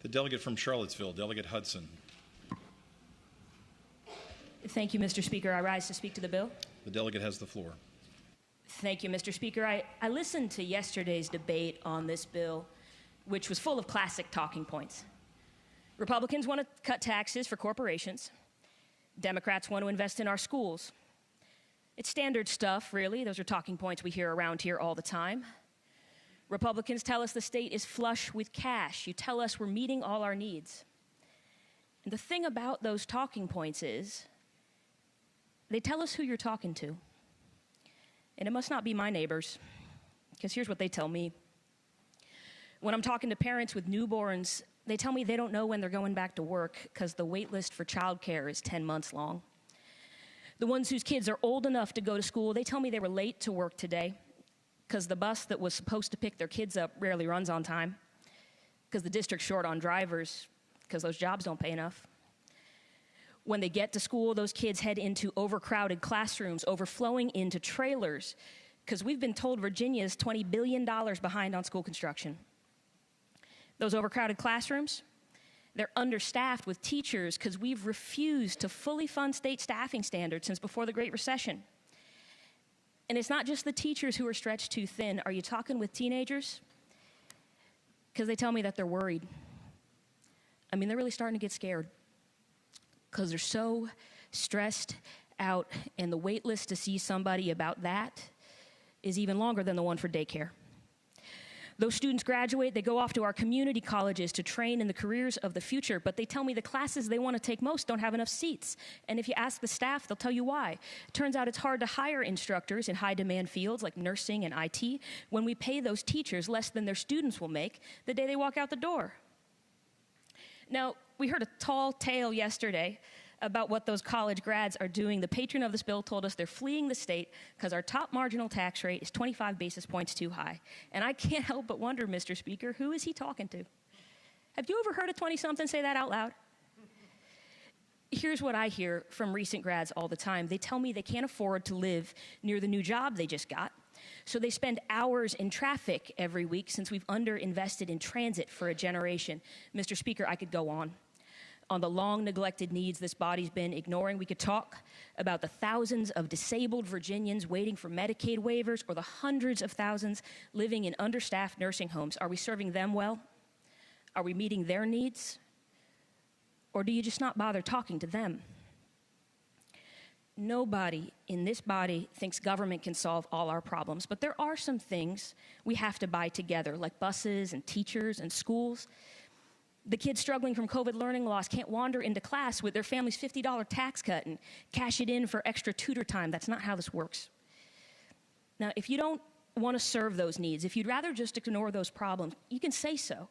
The delegate from Charlottesville, Delegate Hudson. Thank you, Mr. Speaker. I rise to speak to the bill. The delegate has the floor. Thank you, Mr. Speaker. I listened to yesterday's debate on this bill, which was full of classic talking points. Republicans want to cut taxes for corporations. Democrats want to invest in our schools. It's standard stuff, really. Those are talking points we hear around here all the time. Republicans tell us the state is flush with cash. You tell us we're meeting all our needs. And the thing about those talking points is they tell us who you're talking to. And it must not be my neighbors, because here's what they tell me. When I'm talking to parents with newborns, they tell me they don't know when they're going back to work because the wait list for childcare is 10 months long. The ones whose kids are old enough to go to school, they tell me they were late to work today because the bus that was supposed to pick their kids up rarely runs on time, because the district's short on drivers, because those jobs don't pay enough. When they get to school, those kids head into overcrowded classrooms, overflowing into trailers, because we've been told Virginia is $20 billion behind on school construction. Those overcrowded classrooms, they're understaffed with teachers because we've refused to fully fund state staffing standards since before the Great Recession. And it's not just the teachers who are stretched too thin. Are you talking with teenagers? Because they tell me that they're worried. I mean, they're really starting to get scared because they're so stressed out, and the wait list to see somebody about that is even longer than the one for daycare. Those students graduate, they go off to our community colleges to train in the careers of the future, but they tell me the classes they want to take most don't have enough seats. And if you ask the staff, they'll tell you why. It turns out it's hard to hire instructors in high-demand fields like nursing and IT when we pay those teachers less than their students will make the day they walk out the door. Now, we heard a tall tale yesterday about what those college grads are doing. The patron of this bill told us they're fleeing the state because our top marginal tax rate is 25 basis points too high. And I can't help but wonder, Mr. Speaker, who is he talking to? Have you ever heard a 20-something say that out loud? Here's what I hear from recent grads all the time. They tell me they can't afford to live near the new job they just got, so they spend hours in traffic every week since we've underinvested in transit for a generation. Mr. Speaker, I could go on the long neglected needs this body's been ignoring. We could talk about the thousands of disabled Virginians waiting for Medicaid waivers, or the hundreds of thousands living in understaffed nursing homes. Are we serving them well? Are we meeting their needs? Or do you just not bother talking to them? Nobody in this body thinks government can solve all our problems, but there are some things we have to buy together, like buses and teachers and schools. The kids struggling from COVID learning loss can't wander into class with their family's $50 tax cut and cash it in for extra tutor time. That's not how this works. Now, if you don't want to serve those needs, if you'd rather just ignore those problems, you can say so.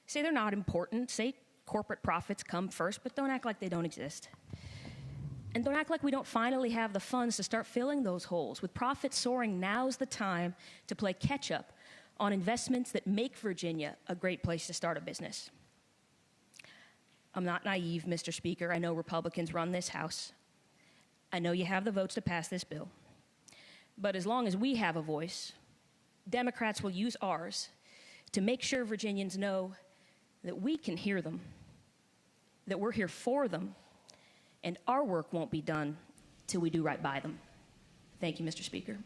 Say they're not important. Say corporate profits come first, but don't act like they don't exist. And don't act like we don't finally have the funds to start filling those holes. With profits soaring, now's the time to play catch up on investments that make Virginia a great place to start a business. I'm not naive, Mr. Speaker. I know Republicans run this House. I know you have the votes to pass this bill. But as long as we have a voice, Democrats will use ours to make sure Virginians know that we can hear them, that we're here for them, and our work won't be done till we do right by them. Thank you, Mr. Speaker.